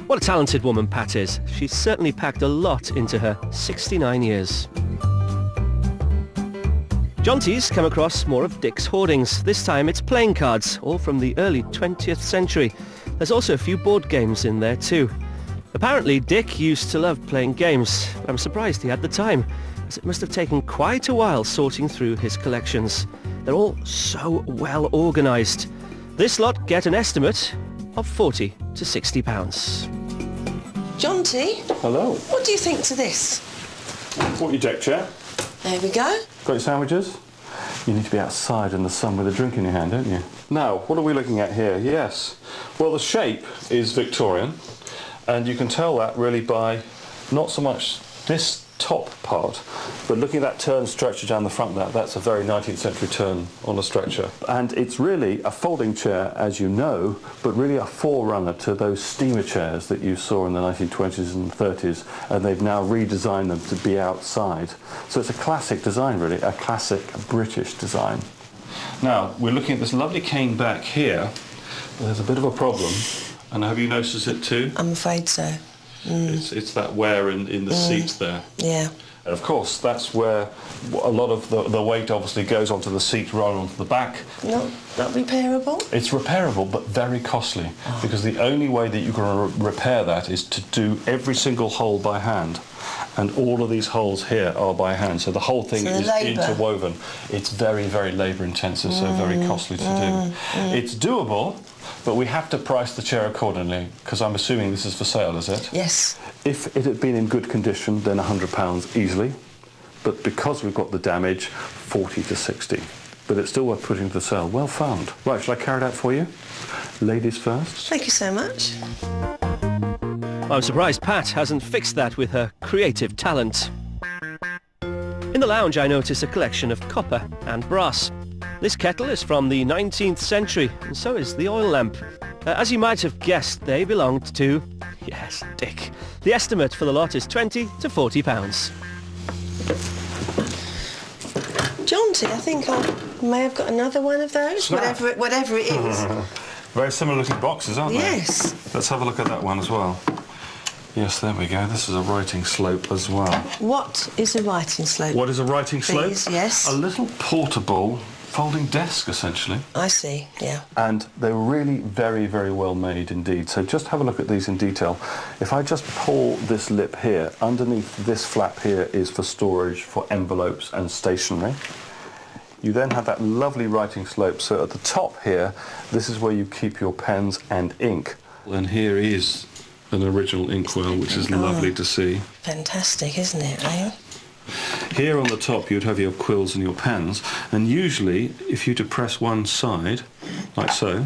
What a talented woman Pat is. She's certainly packed a lot into her 69 years. Jonty's come across more of Dick's hoardings. This time it's playing cards, all from the early 20th century. There's also a few board games in there too. Apparently Dick used to love playing games. I'm surprised he had the time, as it must have taken quite a while sorting through his collections. They're all so well organised. This lot get an estimate of £40 to £60. Jonty? Hello. What do you think to this? Brought your deck chair. There we go. Got your sandwiches? You need to be outside in the sun with a drink in your hand, don't you? Now, what are we looking at here? Yes. Well, the shape is Victorian, and you can tell that really by not so much this top part, but looking at that turn stretcher down the front there, that's a very 19th century turn on a stretcher. And it's really a folding chair, as you know, but really a forerunner to those steamer chairs that you saw in the 1920s and 30s, and they've now redesigned them to be outside. So it's a classic design, really, a classic British design. Now, we're looking at this lovely cane back here, but there's a bit of a problem, and have you noticed it too? I'm afraid so. It's that wear in the seat there. Yeah. And of course, that's where a lot of the weight obviously goes onto the seat rather onto the back. Not repairable? It's repairable, but very costly, because the only way that you can repair that is to do every single hole by hand. And all of these holes here are by hand, so the whole thing is interwoven. It's very, very labour intensive, so very costly to do. It's doable, but we have to price the chair accordingly, because I'm assuming this is for sale, is it? Yes. If it had been in good condition, then £100 easily. But because we've got the damage, 40 to 60. But it's still worth putting to sale. Well found. Right, shall I carry it out for you? Ladies first. Thank you so much. I'm surprised Pat hasn't fixed that with her creative talent. In the lounge I notice a collection of copper and brass. This kettle is from the 19th century, and so is the oil lamp. As you might have guessed, they belonged to, yes, Dick. The estimate for the lot is £20 to £40. Jonty, I think I may have got another one of those, whatever it is. Very similar looking boxes, aren't they? Yes. Let's have a look at that one as well. Yes, there we go. This is a writing slope as well. What is a writing slope? What is a writing slope? Please, yes. A little portable folding desk, essentially. I see, yeah. And they're really very, very well made indeed. So just have a look at these in detail. If I just pull this lip here, underneath this flap here is for storage for envelopes and stationery. You then have that lovely writing slope. So at the top here, this is where you keep your pens and ink. And here is an original inkwell, which is lovely to see. Fantastic, isn't it, eh? Here on the top you'd have your quills and your pens, and usually if you depress one side, like so,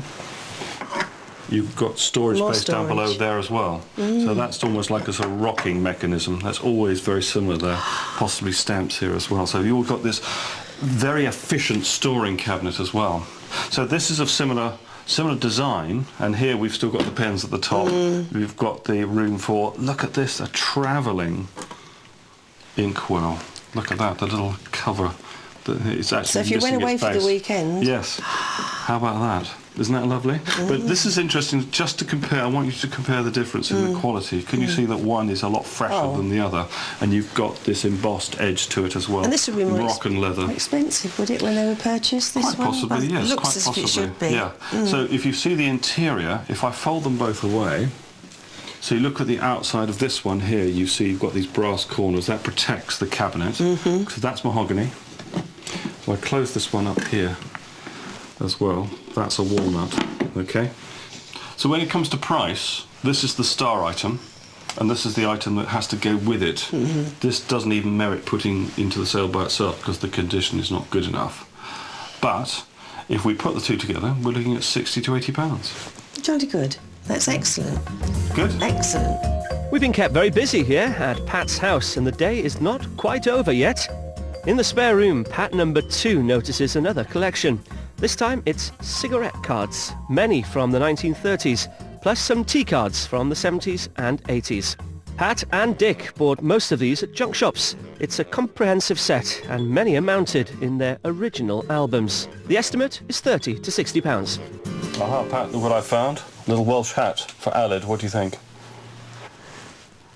you've got storage space down below there as well. So that's almost like a rocking mechanism. That's always very similar there. Possibly stamps here as well. So you've got this very efficient storing cabinet as well. So this is of similar design, and here we've still got the pens at the top. We've got the room for, look at this, a travelling inkwell. Look at that, the little cover. It's actually so if you went away for the weekend... Yes. How about that? Isn't that lovely? But this is interesting, just to compare, I want you to compare the difference in the quality. Can you see that one is a lot fresher than the other, and you've got this embossed edge to it as well. And this would be more leather. expensive, would it, when they were purchased, this quite one? Possibly, yes, it looks quite as possibly. If it should be. Yeah. So if you see the interior, if I fold them both away, so you look at the outside of this one here, you see you've got these brass corners. That protects the cabinet, so that's mahogany. So I close this one up here as well. That's a walnut, okay? So when it comes to price, this is the star item, and this is the item that has to go with it. This doesn't even merit putting into the sale by itself because the condition is not good enough. But if we put the two together, we're looking at £60 to £80. Jolly good. That's excellent. Good? Excellent. We've been kept very busy here at Pat's house, and the day is not quite over yet. In the spare room, Pat number 2 notices another collection. This time it's cigarette cards, many from the 1930s, plus some tea cards from the 70s and 80s. Pat and Dick bought most of these at junk shops. It's a comprehensive set, and many are mounted in their original albums. The estimate is £30 to £60. Aha, Pat, look what I found. Little Welsh hat for Aled. What do you think?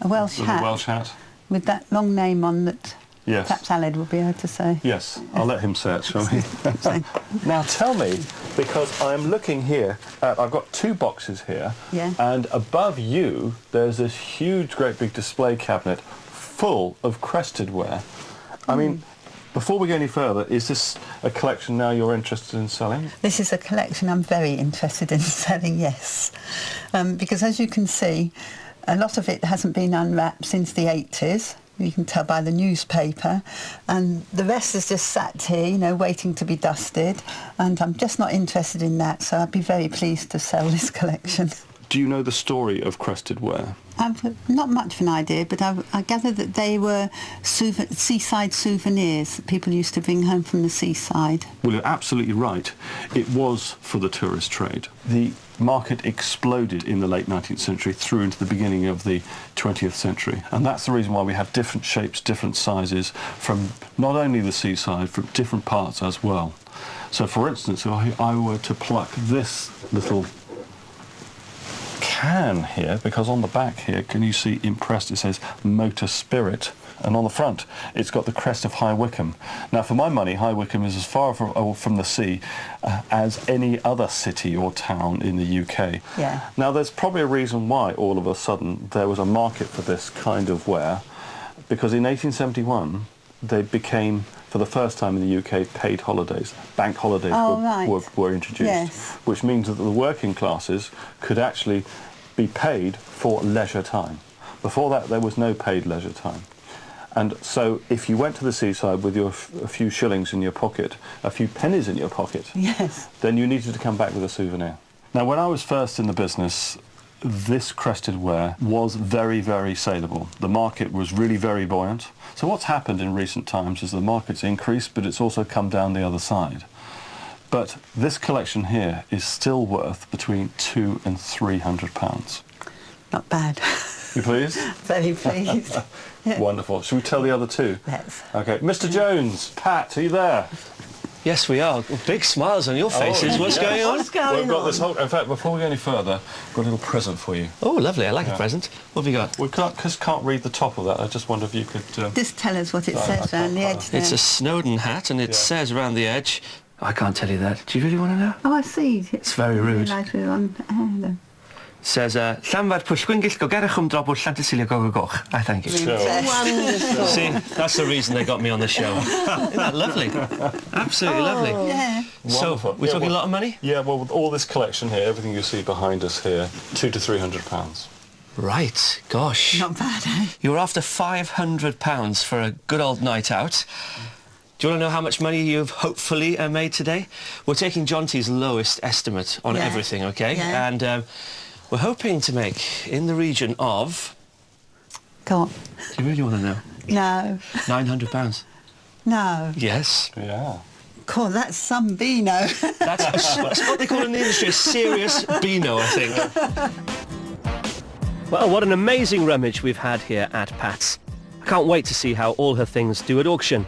A Welsh with hat. a Welsh hat. With that long name on that Yes. perhaps Aled will be able to say. Yes, I'll let him say it, shall we? Now tell me, because I'm looking here, I've got 2 boxes here, Yeah. and above you there's this huge, great big display cabinet full of crested ware. I mean, before we go any further, is this a collection now you're interested in selling? This is a collection I'm very interested in selling, yes. Because as you can see, a lot of it hasn't been unwrapped since the 80s. You can tell by the newspaper, and the rest is just sat here, you know, waiting to be dusted, and I'm just not interested in that, so I'd be very pleased to sell this collection. Do you know the story of crested ware? I've not much of an idea, but I gather that they were seaside souvenirs that people used to bring home from the seaside. Well, you're absolutely right. It was for the tourist trade. The market exploded in the late 19th century through into the beginning of the 20th century. And that's the reason why we have different shapes, different sizes from not only the seaside, from different parts as well. So, for instance, if I were to pluck this little can here, because on the back here, can you see impressed it says Motor Spirit, and on the front it's got the crest of High Wycombe. Now for my money, High Wycombe is as far from the sea as any other city or town in the UK. Yeah. Now there's probably a reason why all of a sudden there was a market for this kind of ware, because in 1871 they became, for the first time in the UK, paid holidays. Bank holidays were introduced, yes. which means that the working classes could actually be paid for leisure time. Before that, there was no paid leisure time. And so if you went to the seaside with a few shillings in your pocket, a few pennies in your pocket, Yes. then you needed to come back with a souvenir. Now, when I was first in the business, this crested ware was very, very saleable. The market was really very buoyant. So what's happened in recent times is the market's increased, but it's also come down the other side. But this collection here is still worth between £200 and £300. Not bad. You pleased? Very pleased. Yeah. Wonderful. Should we tell the other 2? Let's. Okay. Mr. Jones, Pat, are you there? Yes, we are. Big smiles on your faces. What's going on? What's going We've got on? this whole... In fact, before we go any further, I've got a little present for you. Oh, lovely. I like a present. What have you got? We can't read the top of that. I just wonder if you could... Just tell us what it says around the edge there. It's a Snowdon hat, and it says around the edge... I can't tell you that. Do you really want to know? Oh, I see. It's very rude. Later on. It says, Llanfair pwllgwyngyll go gerach drobl Llantysilio go goch. I thank you. Wonderful. See, that's the reason they got me on the show. Isn't that lovely? Absolutely lovely. Yeah. So, Wonderful. we're talking a lot of money? Yeah, well, with all this collection here, everything you see behind us here, £200 to £300. Right, gosh. Not bad, eh? You're after £500 for a good old night out. Do you want to know how much money you've hopefully made today? We're taking Jonty's lowest estimate on everything, OK? Yeah. And we're hoping to make in the region of... Go on. Do you really want to know? No. £900. No. Yes. Yeah. God, that's some Beano. That's what they call in the industry a serious Beano, I think. Well, what an amazing rummage we've had here at Pat's. I can't wait to see how all her things do at auction,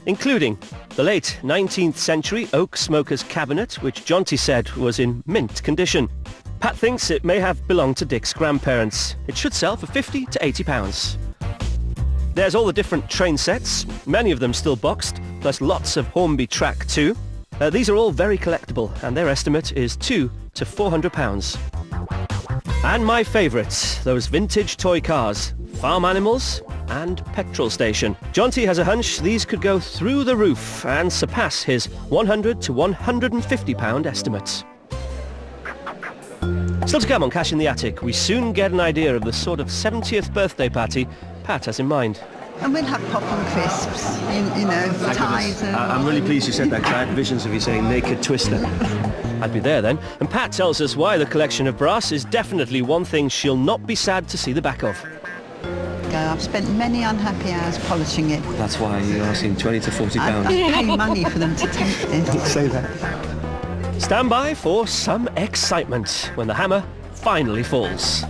including the late 19th century oak smoker's cabinet, which Jonty said was in mint condition. Pat thinks it may have belonged to Dick's grandparents. It should sell for £50 to £80. There's all the different train sets, many of them still boxed, plus lots of Hornby track too. These are all very collectible, and their estimate is £200 to £400. And my favourites, those vintage toy cars, farm animals and petrol station. Jonty has a hunch these could go through the roof and surpass his £100 to £150 estimates. Still to come on Cash in the Attic, we soon get an idea of the sort of 70th birthday party Pat has in mind. And we'll have pop and crisps, you know, ties and... I'm really pleased you said that, because I had visions of you saying naked twister. I'd be there then. And Pat tells us why the collection of brass is definitely one thing she'll not be sad to see the back of. I've spent many unhappy hours polishing it. That's why you're asking £20 to £40. I pay money for them to take it. Don't say that. Stand by for some excitement when the hammer finally falls.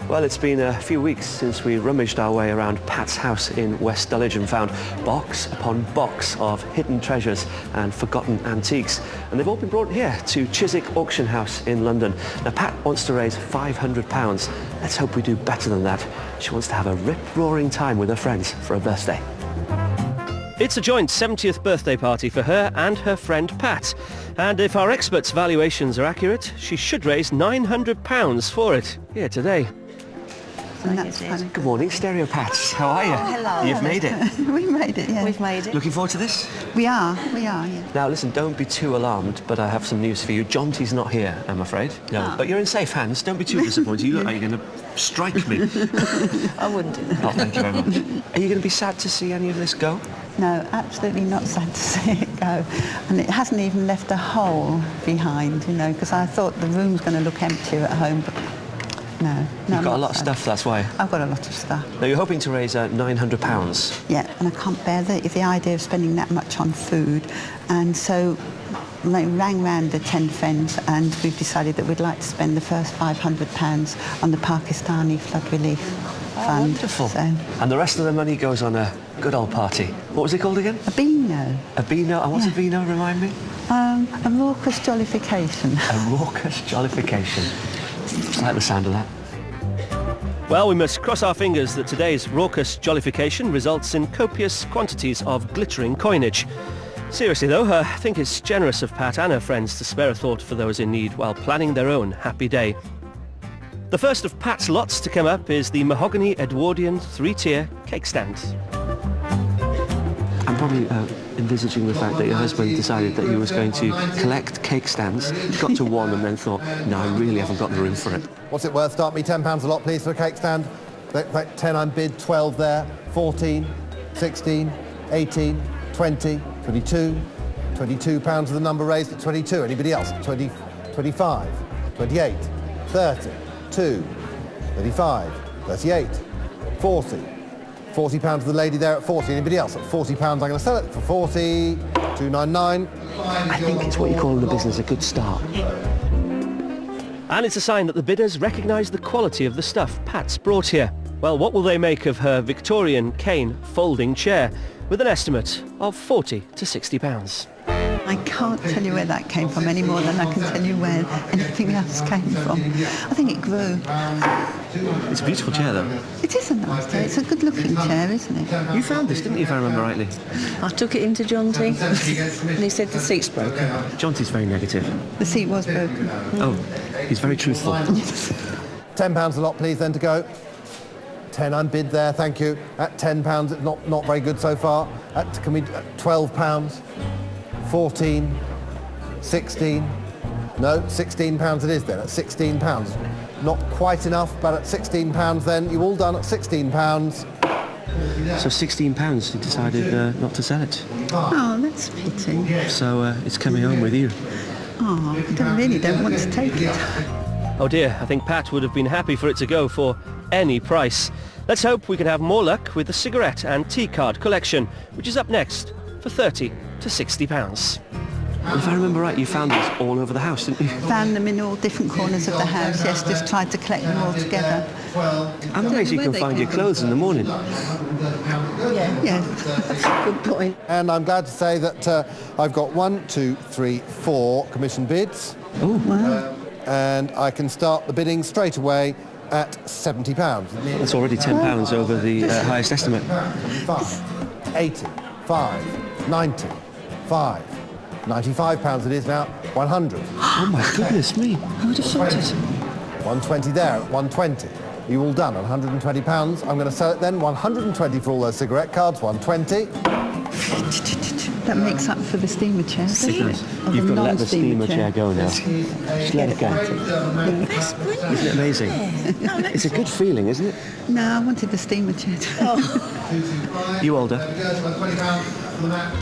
Well, Well, it's been a few weeks since we rummaged our way around Pat's house in West Dulwich and found box upon box of hidden treasures and forgotten antiques. And they've all been brought here to Chiswick Auction House in London. Now, Pat wants to raise £500. Let's hope we do better than that. She wants to have a rip-roaring time with her friends for her birthday. It's a joint 70th birthday party for her and her friend Pat. And if our experts' valuations are accurate, she should raise £900 for it here today. And that's fun. Good morning, Stereo Pats. How are you? Hello. You've made it. We made it, yeah. We've made it. Looking forward to this? We are, yeah. Now listen, don't be too alarmed, but I have some news for you. Jonty's not here, I'm afraid. No, but you're in safe hands. Don't be too disappointed. You look like you're going to strike me. I wouldn't do that. Oh, thank you very much. Are you going to be sad to see any of this go? No, absolutely not sad to see it go. And it hasn't even left a hole behind, you know, because I thought the room's going to look empty at home, but no. You've got a lot of stuff, that's why. I've got a lot of stuff. Now, you're hoping to raise £900. Yeah, and I can't bear the idea of spending that much on food. And so they rang round the 10 friends and we've decided that we'd like to spend the first £500 on the Pakistani flood relief fund. Wonderful. So, and the rest of the money goes on a good old party. What was it called again? a Beano. A Beano. And what's a Beano, remind me? A raucous jollification. A raucous jollification. I like the sound of that. Well, we must cross our fingers that today's raucous jollification results in copious quantities of glittering coinage. Seriously though, I think it's generous of Pat and her friends to spare a thought for those in need while planning their own happy day. The first of Pat's lots to come up is the mahogany Edwardian 3-tier cake stand. I'm probably envisaging the fact that your husband decided that he was going to collect cake stands, got to one and then thought, no, I really haven't got the room for it. What's it worth? Start me £10 a lot, please, for a cake stand. 10 unbid, 12 there, 14, 16, 18, 20, 22, £22 of the number raised at 22. Anybody else? 20, 25, 28, 30, 2, 35, 38, 40. £40 of the lady there at 40. Anybody else at £40? I'm going to sell it for 40, 299. I think it's what you call in the business a good start. And it's a sign that the bidders recognise the quality of the stuff Pat's brought here. Well, what will they make of her Victorian cane folding chair with an estimate of £40 to £60? I can't tell you where that came from any more than I can tell you where anything else came from. I think it grew. It's a beautiful chair, though. It is a nice chair. It's a good-looking chair, isn't it? You found this, didn't you, if I remember rightly? I took it into Jonty and he said the seat's broken. Jonty's very negative. The seat was broken. Oh, he's very truthful. £10 a lot, please, then to go. 10 unbid there, thank you. At £10, it's not very good so far. Can we £12? 14, 16, no, £16 it is then, at £16. Not quite enough, but at £16 then, you all done at £16. So £16, you decided not to sell it. Oh, that's a pity. So it's coming home with you. Oh, I really don't want to take it. Oh dear, I think Pat would have been happy for it to go for any price. Let's hope we can have more luck with the cigarette and tea card collection, which is up next for £30 to £60. If I remember right, you found these all over the house, didn't you? Found them in all different corners of the house, yes, just tried to collect them all together. I'm amazed you can find your clothes in the morning. Yeah, That's a good point. And I'm glad to say that I've got 1, 2, 3, 4 commission bids. Oh, wow. And I can start the bidding straight away at £70. That's already £10 over the highest estimate. 5, 80, 5, 90, 5, £95 it is now, 100. Oh my goodness me, who would have thought it? 120 there at 120. You all done at £120. I'm going to sell it then, 120 for all those cigarette cards, 120. That makes up for the steamer chair, doesn't it? Or You've the got to let the non-steamer steamer chair go now. Just let it go. That's brilliant. Isn't it amazing? It's a good feeling, isn't it? No, I wanted the steamer chair. You older?